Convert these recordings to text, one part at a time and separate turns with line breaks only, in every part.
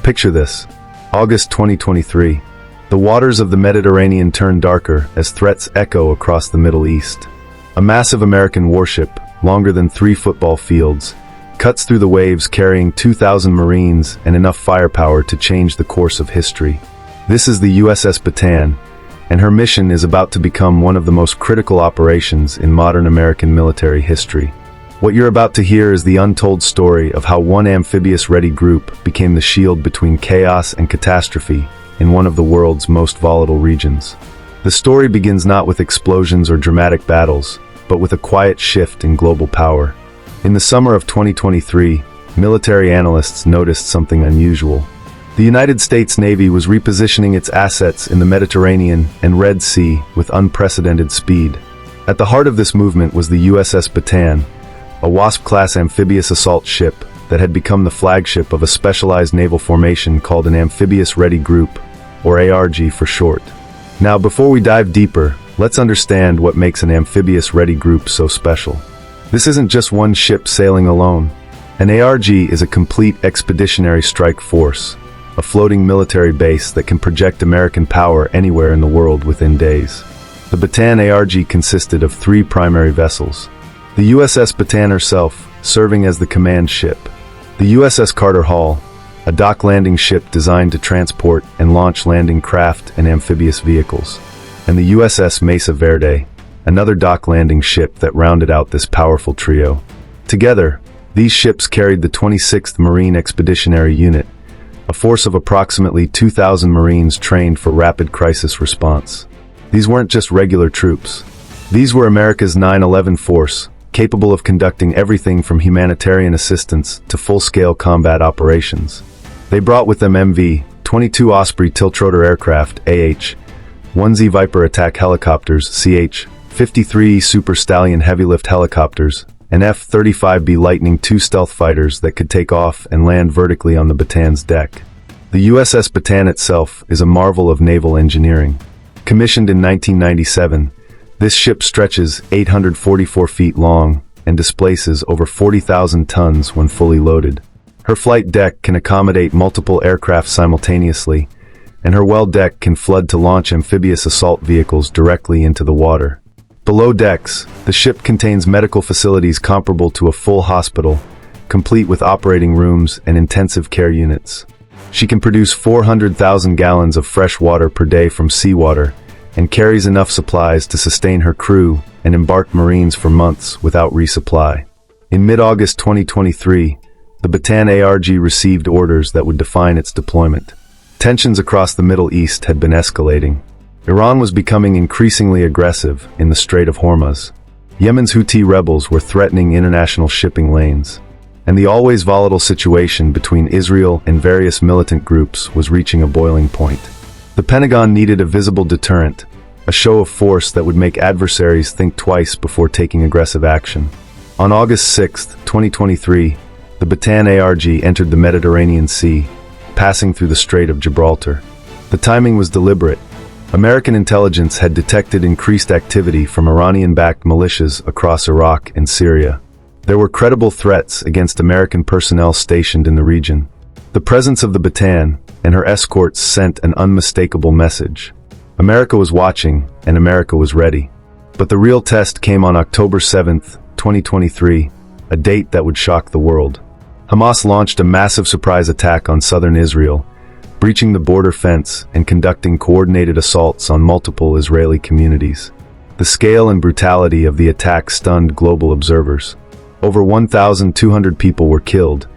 Picture this. August 2023. The waters of the Mediterranean turn darker as threats echo across the Middle East. A massive American warship, longer than 3 football fields, cuts through the waves carrying 2,000 Marines and enough firepower to change the course of history. This is the USS Bataan, and her mission is about to become one of the most critical operations in modern American military history. What you're about to hear is the untold story of how one amphibious-ready group became the shield between chaos and catastrophe in one of the world's most volatile regions. The story begins not with explosions or dramatic battles, but with a quiet shift in global power. In the summer of 2023, military analysts noticed something unusual. The United States Navy was repositioning its assets in the Mediterranean and Red Sea with unprecedented speed. At the heart of this movement was the USS Bataan, a Wasp-class amphibious assault ship that had become the flagship of a specialized naval formation called an Amphibious Ready Group, or ARG for short. Now, before we dive deeper, let's understand what makes an Amphibious Ready Group so special. This isn't just one ship sailing alone. An ARG is a complete expeditionary strike force, a floating military base that can project American power anywhere in the world within days. The Bataan ARG consisted of 3 primary vessels. The USS Bataan herself, serving as the command ship. The USS Carter Hall, a dock landing ship designed to transport and launch landing craft and amphibious vehicles. And the USS Mesa Verde, another dock landing ship that rounded out this powerful trio. Together, these ships carried the 26th Marine Expeditionary Unit, a force of approximately 2,000 Marines trained for rapid crisis response. These weren't just regular troops. These were America's 9/11 force, capable of conducting everything from humanitarian assistance to full-scale combat operations. They brought with them MV-22 Osprey tiltrotor aircraft, AH-1Z Viper attack helicopters, CH-53 Super Stallion heavy-lift helicopters, and F-35B Lightning II stealth fighters that could take off and land vertically on the Bataan's deck. The USS Bataan itself is a marvel of naval engineering. Commissioned in 1997, this ship stretches 844 feet long and displaces over 40,000 tons when fully loaded. Her flight deck can accommodate multiple aircraft simultaneously, and her well deck can flood to launch amphibious assault vehicles directly into the water. Below decks, the ship contains medical facilities comparable to a full hospital, complete with operating rooms and intensive care units. She can produce 400,000 gallons of fresh water per day from seawater, and carries enough supplies to sustain her crew and embarked Marines for months without resupply. In mid-August 2023, the Bataan ARG received orders that would define its deployment. Tensions across the Middle East had been escalating. Iran was becoming increasingly aggressive in the Strait of Hormuz. Yemen's Houthi rebels were threatening international shipping lanes. And the always volatile situation between Israel and various militant groups was reaching a boiling point. The Pentagon needed a visible deterrent, a show of force that would make adversaries think twice before taking aggressive action. On August 6, 2023, the Bataan ARG entered the Mediterranean Sea, passing through the Strait of Gibraltar. The timing was deliberate. American intelligence had detected increased activity from Iranian-backed militias across Iraq and Syria. There were credible threats against American personnel stationed in the region. The presence of the Bataan and her escorts sent an unmistakable message. America was watching, and America was ready. But the real test came on October 7, 2023, a date that would shock the world. Hamas launched a massive surprise attack on southern Israel, breaching the border fence and conducting coordinated assaults on multiple Israeli communities. The scale and brutality of the attack stunned global observers. Over 1,200 people were killed,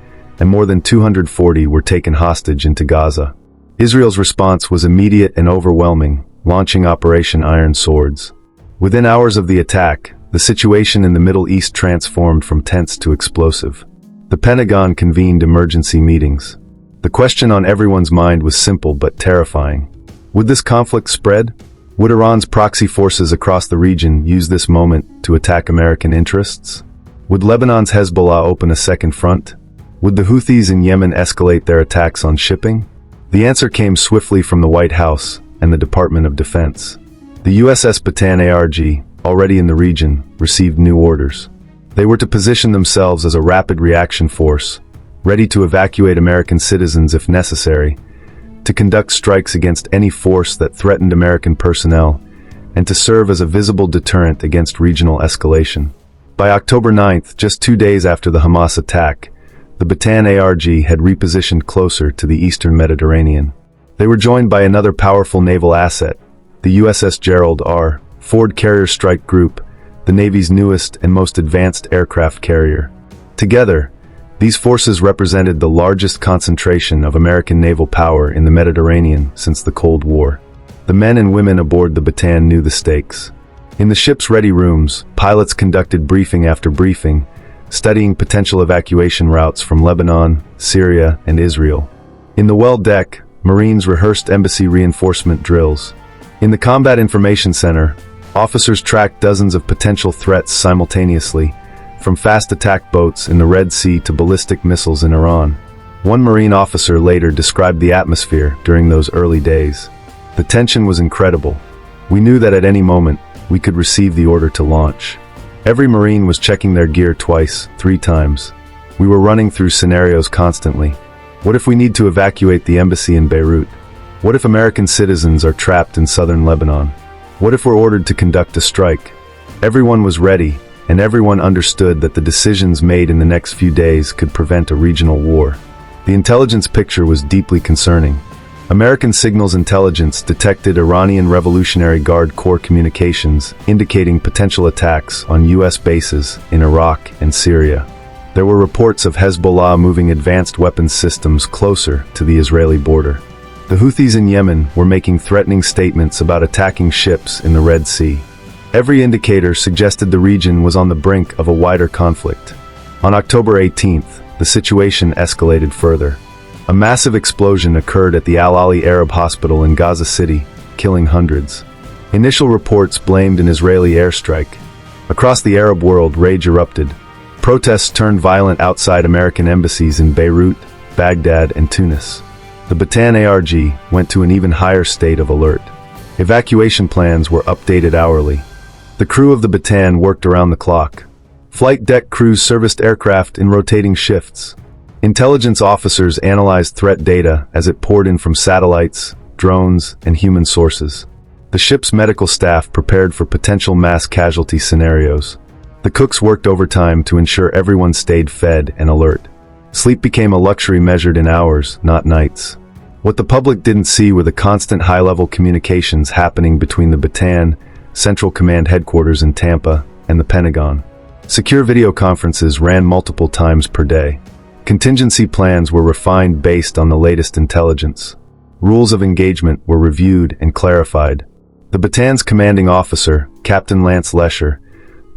and more than 240 were taken hostage into Gaza. Israel's response was immediate and overwhelming, launching Operation Iron Swords. Within hours of the attack, the situation in the Middle East transformed from tense to explosive. The Pentagon convened emergency meetings. The question on everyone's mind was simple but terrifying. Would this conflict spread? Would Iran's proxy forces across the region use this moment to attack American interests? Would Lebanon's Hezbollah open a second front? Would the Houthis in Yemen escalate their attacks on shipping? The answer came swiftly from the White House and the Department of Defense. The USS Bataan ARG, already in the region, received new orders. They were to position themselves as a rapid reaction force, ready to evacuate American citizens if necessary, to conduct strikes against any force that threatened American personnel, and to serve as a visible deterrent against regional escalation. By October 9th, just 2 days after the Hamas attack, the Bataan ARG had repositioned closer to the eastern Mediterranean. They were joined by another powerful naval asset, the USS Gerald R. Ford Carrier Strike Group, the Navy's newest and most advanced aircraft carrier. Together, these forces represented the largest concentration of American naval power in the Mediterranean since the Cold War. The men and women aboard the Bataan knew the stakes. In the ship's ready rooms, pilots conducted briefing after briefing, studying potential evacuation routes from Lebanon, Syria, and Israel. In the well deck, Marines rehearsed embassy reinforcement drills. In the Combat Information Center, officers tracked dozens of potential threats simultaneously, from fast attack boats in the Red Sea to ballistic missiles in Iran. One Marine officer later described the atmosphere during those early days. The tension was incredible. We knew that at any moment, we could receive the order to launch. Every Marine was checking their gear twice, 3 times. We were running through scenarios constantly. What if we need to evacuate the embassy in Beirut? What if American citizens are trapped in southern Lebanon? What if we're ordered to conduct a strike? Everyone was ready, and everyone understood that the decisions made in the next few days could prevent a regional war. The intelligence picture was deeply concerning. American signals intelligence detected Iranian Revolutionary Guard Corps communications indicating potential attacks on U.S. bases in Iraq and Syria. There were reports of Hezbollah moving advanced weapons systems closer to the Israeli border. The Houthis in Yemen were making threatening statements about attacking ships in the Red Sea. Every indicator suggested the region was on the brink of a wider conflict. On October 18th, the situation escalated further. A massive explosion occurred at the Al Ali Arab Hospital in Gaza City, killing hundreds. Initial reports blamed an Israeli airstrike. Across the Arab world, rage erupted. Protests turned violent outside American embassies in Beirut, Baghdad, and Tunis. The Bataan ARG went to an even higher state of alert. Evacuation plans were updated hourly. The crew of the Bataan worked around the clock. Flight deck crews serviced aircraft in rotating shifts. Intelligence officers analyzed threat data as it poured in from satellites, drones, and human sources. The ship's medical staff prepared for potential mass casualty scenarios. The cooks worked overtime to ensure everyone stayed fed and alert. Sleep became a luxury measured in hours, not nights. What the public didn't see were the constant high-level communications happening between the Bataan, Central Command Headquarters in Tampa, and the Pentagon. Secure video conferences ran multiple times per day. Contingency plans were refined based on the latest intelligence. Rules of engagement were reviewed and clarified. The Bataan's commanding officer, Captain Lance Lesher,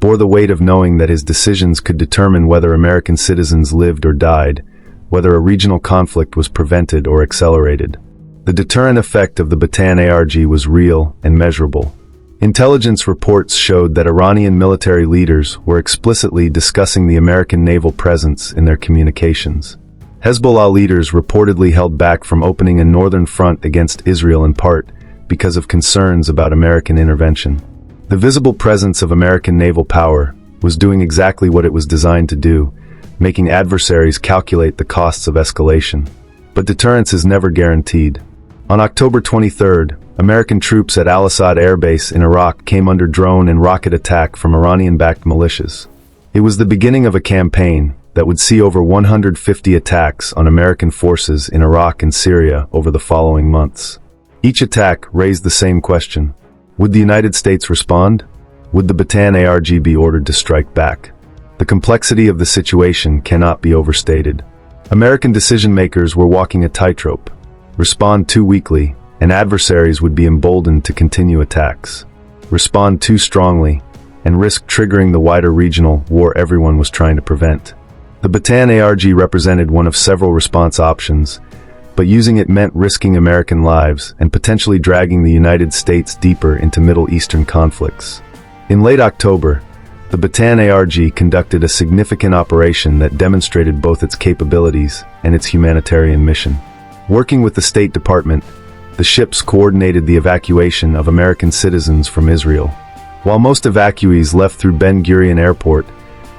bore the weight of knowing that his decisions could determine whether American citizens lived or died, whether a regional conflict was prevented or accelerated. The deterrent effect of the Bataan ARG was real and measurable. Intelligence reports showed that Iranian military leaders were explicitly discussing the American naval presence in their communications. Hezbollah leaders reportedly held back from opening a northern front against Israel in part because of concerns about American intervention. The visible presence of American naval power was doing exactly what it was designed to do, making adversaries calculate the costs of escalation. But deterrence is never guaranteed. On October 23rd, American troops at Al-Assad Air Base in Iraq came under drone and rocket attack from Iranian-backed militias. It was the beginning of a campaign that would see over 150 attacks on American forces in Iraq and Syria over the following months. Each attack raised the same question. Would the United States respond? Would the Bataan ARG be ordered to strike back? The complexity of the situation cannot be overstated. American decision-makers were walking a tightrope. Respond too weakly, and adversaries would be emboldened to continue attacks. Respond too strongly, and risk triggering the wider regional war everyone was trying to prevent. The Bataan ARG represented one of several response options, but using it meant risking American lives and potentially dragging the United States deeper into Middle Eastern conflicts. In late October, the Bataan ARG conducted a significant operation that demonstrated both its capabilities and its humanitarian mission. Working with the State Department, the ships coordinated the evacuation of American citizens from Israel. While most evacuees left through Ben Gurion Airport,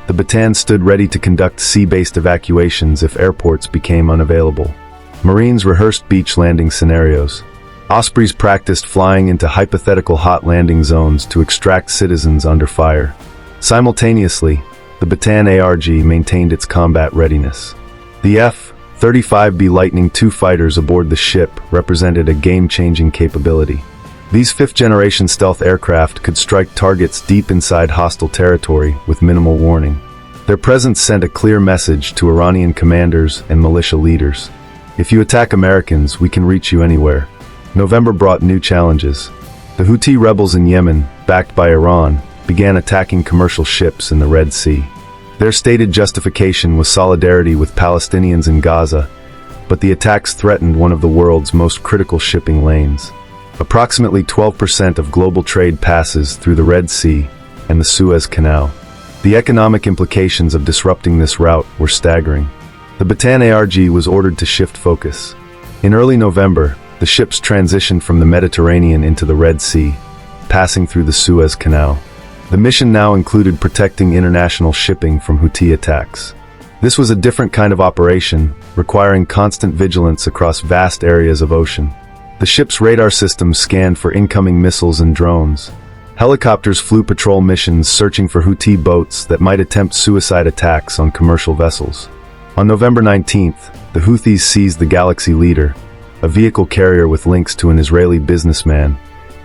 the Bataan stood ready to conduct sea-based evacuations if airports became unavailable. Marines rehearsed beach landing scenarios. Ospreys practiced flying into hypothetical hot landing zones to extract citizens under fire. Simultaneously, the Bataan ARG maintained its combat readiness. The F-35B Lightning II fighters aboard the ship represented a game-changing capability. These fifth-generation stealth aircraft could strike targets deep inside hostile territory with minimal warning. Their presence sent a clear message to Iranian commanders and militia leaders. If you attack Americans, we can reach you anywhere. November brought new challenges. The Houthi rebels in Yemen, backed by Iran, began attacking commercial ships in the Red Sea. Their stated justification was solidarity with Palestinians in Gaza, but the attacks threatened one of the world's most critical shipping lanes. Approximately 12% of global trade passes through the Red Sea and the Suez Canal. The economic implications of disrupting this route were staggering. The Bataan ARG was ordered to shift focus. In early November, the ships transitioned from the Mediterranean into the Red Sea, passing through the Suez Canal. The mission now included protecting international shipping from Houthi attacks. This was a different kind of operation, requiring constant vigilance across vast areas of ocean. The ship's radar systems scanned for incoming missiles and drones. Helicopters flew patrol missions searching for Houthi boats that might attempt suicide attacks on commercial vessels. On November 19th, the Houthis seized the Galaxy Leader, a vehicle carrier with links to an Israeli businessman,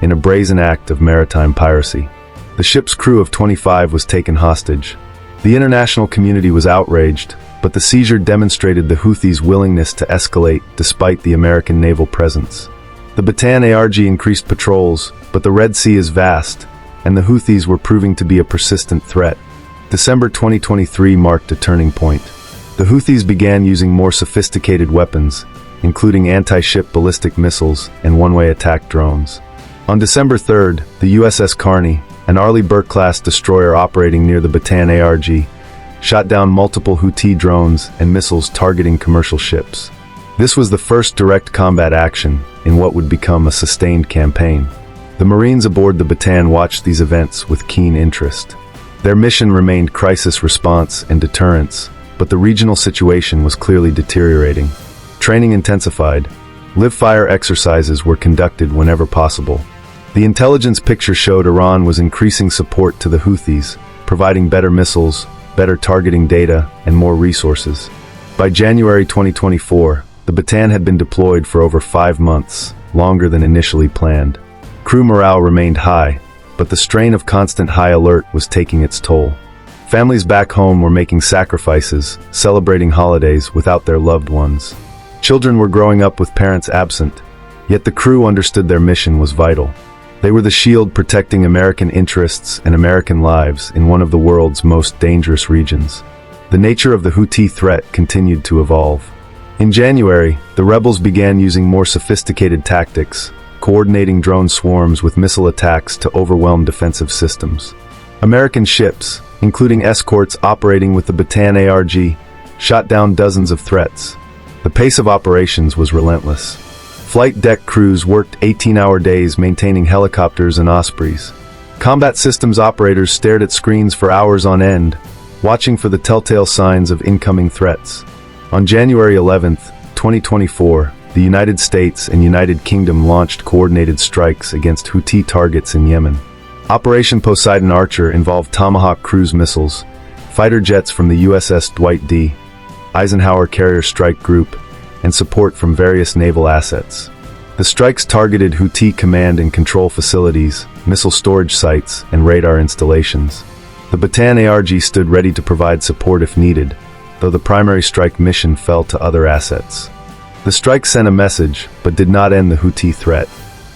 in a brazen act of maritime piracy. The ship's crew of 25 was taken hostage. The international community was outraged, but the seizure demonstrated the Houthis' willingness to escalate despite the American naval presence. The Bataan ARG increased patrols, but the Red Sea is vast, and the Houthis were proving to be a persistent threat. December 2023 marked a turning point. The Houthis began using more sophisticated weapons, including anti-ship ballistic missiles and one-way attack drones. On December 3rd, the USS Carney, an Arleigh Burke-class destroyer operating near the Bataan ARG, shot down multiple Houthi drones and missiles targeting commercial ships. This was the first direct combat action in what would become a sustained campaign. The Marines aboard the Bataan watched these events with keen interest. Their mission remained crisis response and deterrence, but the regional situation was clearly deteriorating. Training intensified. Live-fire exercises were conducted whenever possible. The intelligence picture showed Iran was increasing support to the Houthis, providing better missiles, better targeting data, and more resources. By January 2024, the Bataan had been deployed for over 5 months, longer than initially planned. Crew morale remained high, but the strain of constant high alert was taking its toll. Families back home were making sacrifices, celebrating holidays without their loved ones. Children were growing up with parents absent, yet the crew understood their mission was vital. They were the shield protecting American interests and American lives in one of the world's most dangerous regions. The nature of the Houthi threat continued to evolve. In January, the rebels began using more sophisticated tactics, coordinating drone swarms with missile attacks to overwhelm defensive systems. American ships, including escorts operating with the Bataan ARG, shot down dozens of threats. The pace of operations was relentless. Flight deck crews worked 18-hour days maintaining helicopters and Ospreys. Combat systems operators stared at screens for hours on end, watching for the telltale signs of incoming threats. On January 11, 2024, the United States and United Kingdom launched coordinated strikes against Houthi targets in Yemen. Operation Poseidon Archer involved Tomahawk cruise missiles, fighter jets from the USS Dwight D. Eisenhower Carrier Strike Group, and support from various naval assets. The strikes targeted Houthi command and control facilities, missile storage sites, and radar installations. The Bataan ARG stood ready to provide support if needed, though the primary strike mission fell to other assets. The strike sent a message, but did not end the Houthi threat.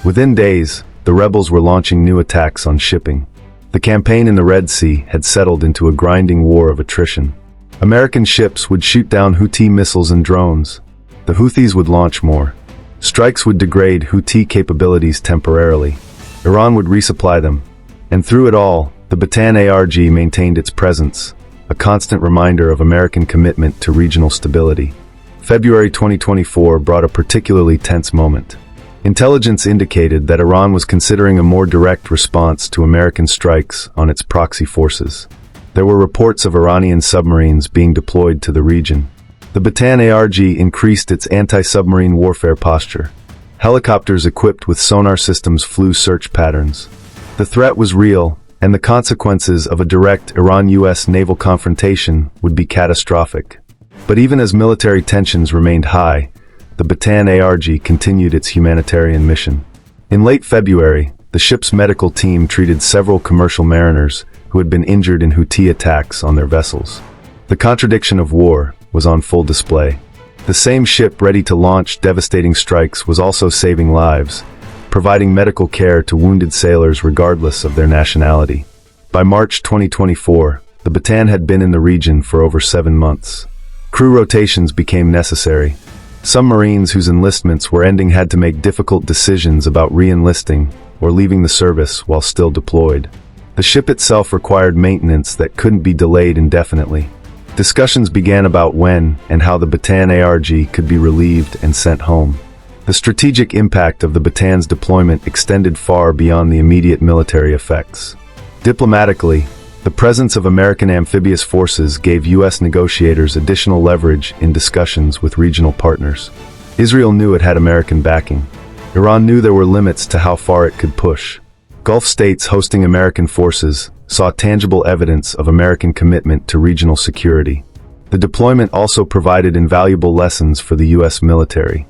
Within days, the rebels were launching new attacks on shipping. The campaign in the Red Sea had settled into a grinding war of attrition. American ships would shoot down Houthi missiles and drones. The Houthis would launch more. Strikes would degrade Houthi capabilities temporarily. Iran would resupply them. And through it all, the Bataan ARG maintained its presence, a constant reminder of American commitment to regional stability. February 2024 brought a particularly tense moment. Intelligence indicated that Iran was considering a more direct response to American strikes on its proxy forces. There were reports of Iranian submarines being deployed to the region. The Bataan ARG increased its anti-submarine warfare posture. Helicopters equipped with sonar systems flew search patterns. The threat was real, and the consequences of a direct Iran-US naval confrontation would be catastrophic. But even as military tensions remained high, the Bataan ARG continued its humanitarian mission. In late February, the ship's medical team treated several commercial mariners who had been injured in Houthi attacks on their vessels. The contradiction of war was on full display. The same ship ready to launch devastating strikes was also saving lives, providing medical care to wounded sailors regardless of their nationality. By March 2024, the Bataan had been in the region for over 7 months. Crew rotations became necessary. Some Marines whose enlistments were ending had to make difficult decisions about re-enlisting or leaving the service while still deployed. The ship itself required maintenance that couldn't be delayed indefinitely. Discussions began about when and how the Bataan ARG could be relieved and sent home. The strategic impact of the Bataan's deployment extended far beyond the immediate military effects. Diplomatically, the presence of American amphibious forces gave U.S. negotiators additional leverage in discussions with regional partners. Israel knew it had American backing. Iran knew there were limits to how far it could push. Gulf states hosting American forces saw tangible evidence of American commitment to regional security. The deployment also provided invaluable lessons for the U.S. military.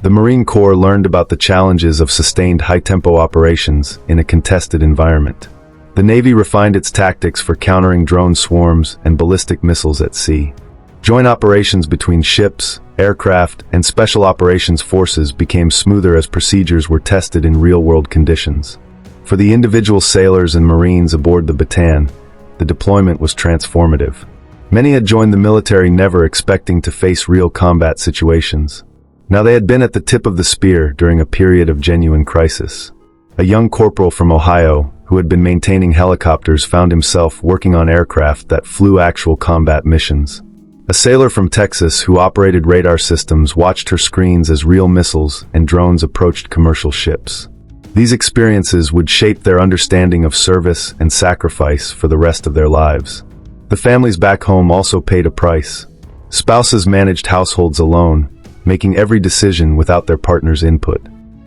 The Marine Corps learned about the challenges of sustained high-tempo operations in a contested environment. The Navy refined its tactics for countering drone swarms and ballistic missiles at sea. Joint operations between ships, aircraft, and special operations forces became smoother as procedures were tested in real-world conditions. For the individual sailors and Marines aboard the Bataan, the deployment was transformative. Many had joined the military never expecting to face real combat situations. Now they had been at the tip of the spear during a period of genuine crisis. A young corporal from Ohio, who had been maintaining helicopters, found himself working on aircraft that flew actual combat missions. A sailor from Texas who operated radar systems watched her screens as real missiles and drones approached commercial ships. These experiences would shape their understanding of service and sacrifice for the rest of their lives. The families back home also paid a price. Spouses managed households alone, making every decision without their partner's input.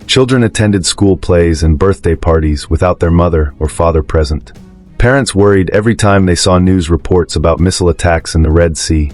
Children attended school plays and birthday parties without their mother or father present. Parents worried every time they saw news reports about missile attacks in the Red Sea,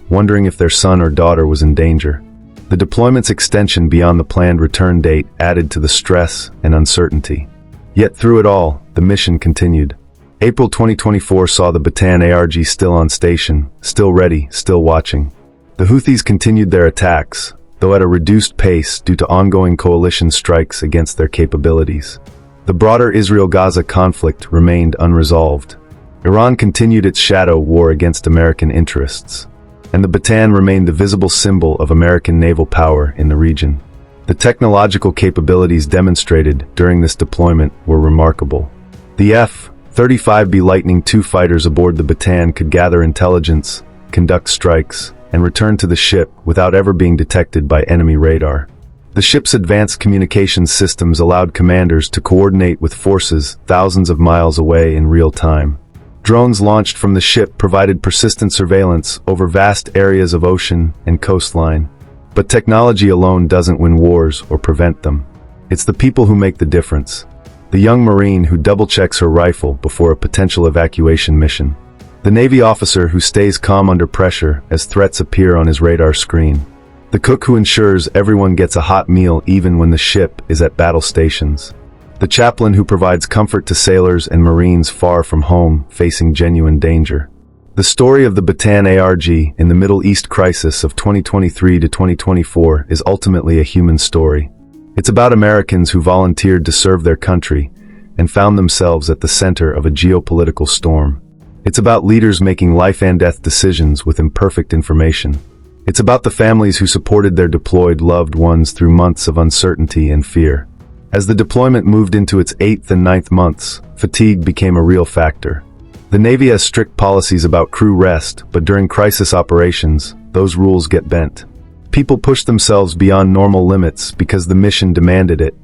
wondering if their son or daughter was in danger. The deployment's extension beyond the planned return date added to the stress and uncertainty. Yet through it all, the mission continued. April 2024 saw the Bataan ARG still on station, still ready, still watching. The Houthis continued their attacks, though at a reduced pace due to ongoing coalition strikes against their capabilities. The broader Israel-Gaza conflict remained unresolved. Iran continued its shadow war against American interests, and the Bataan remained the visible symbol of American naval power in the region. The technological capabilities demonstrated during this deployment were remarkable. The F-35B Lightning II fighters aboard the Bataan could gather intelligence, conduct strikes, and return to the ship without ever being detected by enemy radar. The ship's advanced communications systems allowed commanders to coordinate with forces thousands of miles away in real time. Drones launched from the ship provided persistent surveillance over vast areas of ocean and coastline. But technology alone doesn't win wars or prevent them. It's the people who make the difference. The young Marine who double-checks her rifle before a potential evacuation mission. The Navy officer who stays calm under pressure as threats appear on his radar screen. The cook who ensures everyone gets a hot meal even when the ship is at battle stations. The chaplain who provides comfort to sailors and Marines far from home, facing genuine danger. The story of the Bataan ARG in the Middle East crisis of 2023 to 2024 is ultimately a human story. It's about Americans who volunteered to serve their country and found themselves at the center of a geopolitical storm. It's about leaders making life and death decisions with imperfect information. It's about the families who supported their deployed loved ones through months of uncertainty and fear. As the deployment moved into its 8th and 9th months, fatigue became a real factor. The Navy has strict policies about crew rest, but during crisis operations, those rules get bent. People push themselves beyond normal limits because the mission demanded it.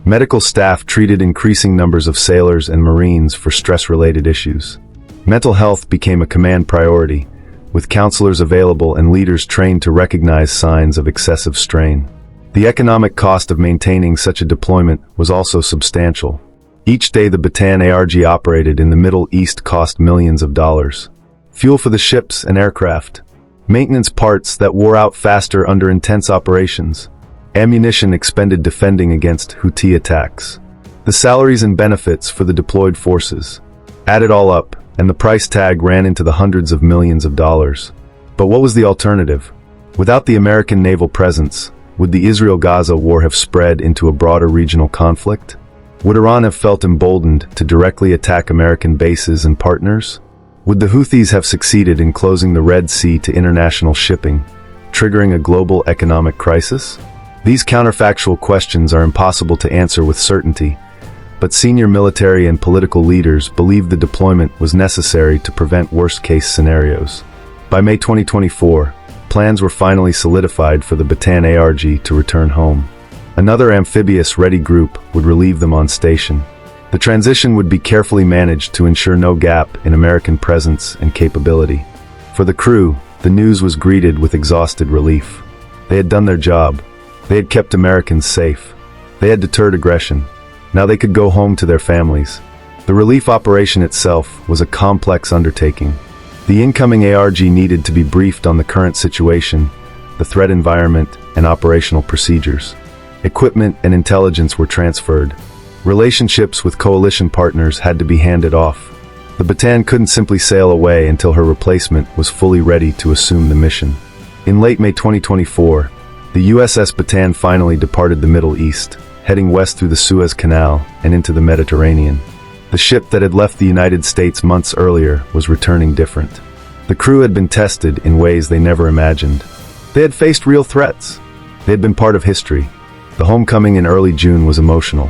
Medical staff treated increasing numbers of sailors and Marines for stress-related issues. Mental health became a command priority, with counselors available and leaders trained to recognize signs of excessive strain. The economic cost of maintaining such a deployment was also substantial. Each day the Bataan ARG operated in the Middle East cost millions of dollars. Fuel for the ships and aircraft, maintenance parts that wore out faster under intense operations, ammunition expended defending against Houthi attacks, the salaries and benefits for the deployed forces. Add it all up, and the price tag ran into the hundreds of millions of dollars. But what was the alternative? Without the American naval presence, would the Israel-Gaza war have spread into a broader regional conflict? Would Iran have felt emboldened to directly attack American bases and partners? Would the Houthis have succeeded in closing the Red Sea to international shipping, triggering a global economic crisis? These counterfactual questions are impossible to answer with certainty, but senior military and political leaders believed the deployment was necessary to prevent worst-case scenarios. By May 2024, plans were finally solidified for the Bataan ARG to return home. Another amphibious ready group would relieve them on station. The transition would be carefully managed to ensure no gap in American presence and capability. For the crew, the news was greeted with exhausted relief. They had done their job. They had kept Americans safe. They had deterred aggression. Now they could go home to their families. The relief operation itself was a complex undertaking. The incoming ARG needed to be briefed on the current situation, the threat environment, and operational procedures. Equipment and intelligence were transferred. Relationships with coalition partners had to be handed off. The Bataan couldn't simply sail away until her replacement was fully ready to assume the mission. In late May 2024, the USS Bataan finally departed the Middle East, heading west through the Suez Canal and into the Mediterranean. The ship that had left the United States months earlier was returning different. The crew had been tested in ways they never imagined. They had faced real threats. They had been part of history. The homecoming in early June was emotional.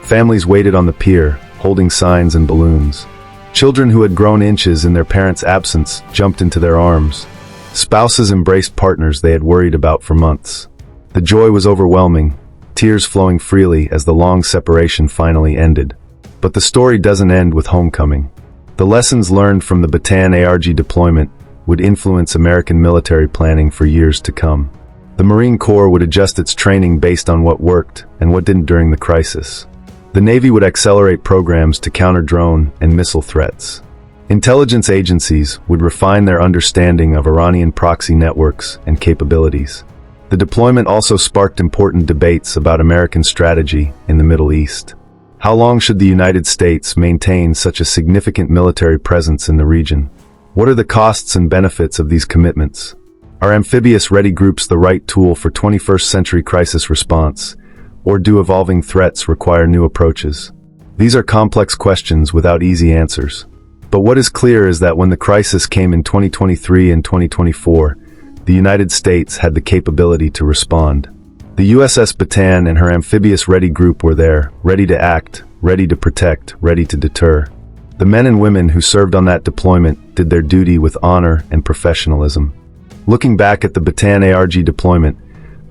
Families waited on the pier, holding signs and balloons. Children who had grown inches in their parents' absence jumped into their arms. Spouses embraced partners they had worried about for months. The joy was overwhelming, tears flowing freely as the long separation finally ended. But the story doesn't end with homecoming. The lessons learned from the Bataan ARG deployment would influence American military planning for years to come. The Marine Corps would adjust its training based on what worked and what didn't during the crisis. The Navy would accelerate programs to counter drone and missile threats. Intelligence agencies would refine their understanding of Iranian proxy networks and capabilities. The deployment also sparked important debates about American strategy in the Middle East. How long should the United States maintain such a significant military presence in the region? What are the costs and benefits of these commitments? Are amphibious ready groups the right tool for 21st century crisis response, or do evolving threats require new approaches? These are complex questions without easy answers. But what is clear is that when the crisis came in 2023 and 2024, the United States had the capability to respond. The USS Bataan and her amphibious ready group were there, ready to act, ready to protect, ready to deter. The men and women who served on that deployment did their duty with honor and professionalism. Looking back at the Bataan ARG deployment,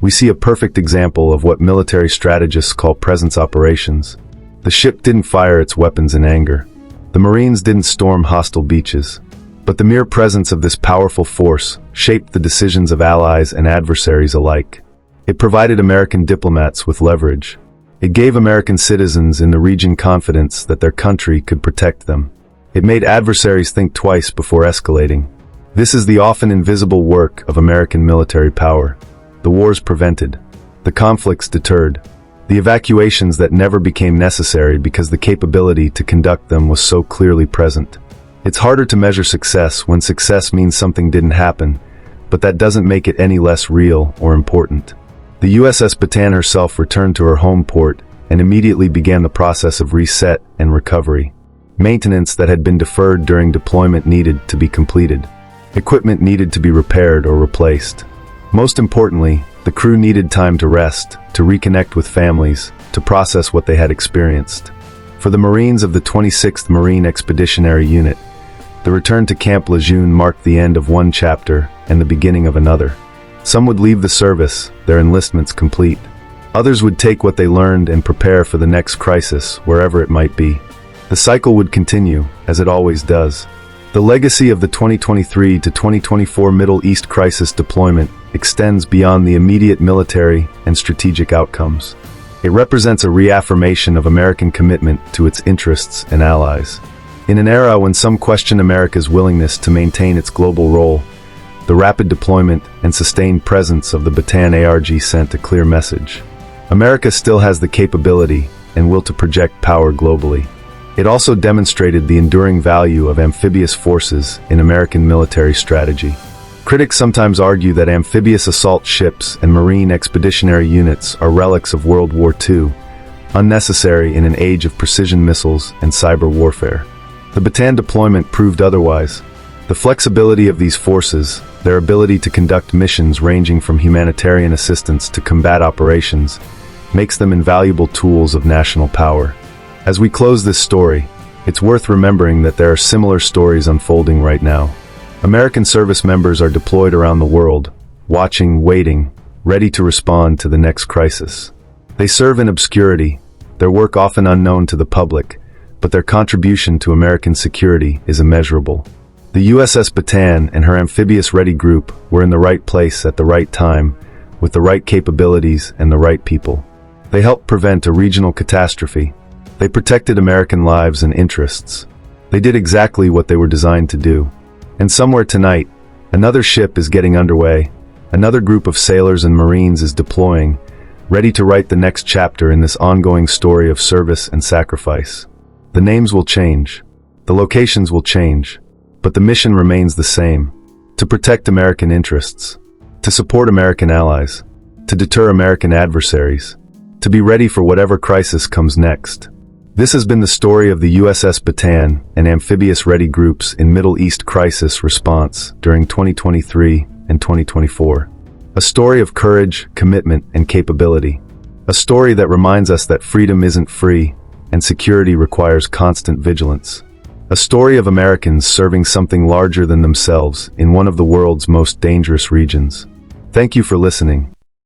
we see a perfect example of what military strategists call presence operations. The ship didn't fire its weapons in anger. The Marines didn't storm hostile beaches. But the mere presence of this powerful force shaped the decisions of allies and adversaries alike. It provided American diplomats with leverage. It gave American citizens in the region confidence that their country could protect them. It made adversaries think twice before escalating. This is the often invisible work of American military power. The wars prevented. The conflicts deterred. The evacuations that never became necessary because the capability to conduct them was so clearly present. It's harder to measure success when success means something didn't happen, but that doesn't make it any less real or important. The USS Bataan herself returned to her home port and immediately began the process of reset and recovery. Maintenance that had been deferred during deployment needed to be completed. Equipment needed to be repaired or replaced. Most importantly, the crew needed time to rest, to reconnect with families, to process what they had experienced. For the Marines of the 26th Marine Expeditionary Unit, the return to Camp Lejeune marked the end of one chapter and the beginning of another. Some would leave the service, their enlistments complete. Others would take what they learned and prepare for the next crisis, wherever it might be. The cycle would continue, as it always does. The legacy of the 2023 to 2024 Middle East crisis deployment extends beyond the immediate military and strategic outcomes. It represents a reaffirmation of American commitment to its interests and allies. In an era when some question America's willingness to maintain its global role, the rapid deployment and sustained presence of the Bataan ARG sent a clear message. America still has the capability and will to project power globally. It also demonstrated the enduring value of amphibious forces in American military strategy. Critics sometimes argue that amphibious assault ships and marine expeditionary units are relics of World War II, unnecessary in an age of precision missiles and cyber warfare. The Bataan deployment proved otherwise. The flexibility of these forces, their ability to conduct missions ranging from humanitarian assistance to combat operations, makes them invaluable tools of national power. As we close this story, it's worth remembering that there are similar stories unfolding right now. American service members are deployed around the world, watching, waiting, ready to respond to the next crisis. They serve in obscurity, their work often unknown to the public, but their contribution to American security is immeasurable. The USS Bataan and her amphibious ready group were in the right place at the right time, with the right capabilities and the right people. They helped prevent a regional catastrophe. They protected American lives and interests. They did exactly what they were designed to do. And somewhere tonight, another ship is getting underway, another group of sailors and Marines is deploying, ready to write the next chapter in this ongoing story of service and sacrifice. The names will change, the locations will change, but the mission remains the same: to protect American interests, to support American allies, to deter American adversaries, to be ready for whatever crisis comes next. This has been the story of the USS Bataan and amphibious ready groups in Middle East crisis response during 2023 and 2024. A story of courage, commitment, and capability. A story that reminds us that freedom isn't free, and security requires constant vigilance. A story of Americans serving something larger than themselves in one of the world's most dangerous regions. Thank you for listening.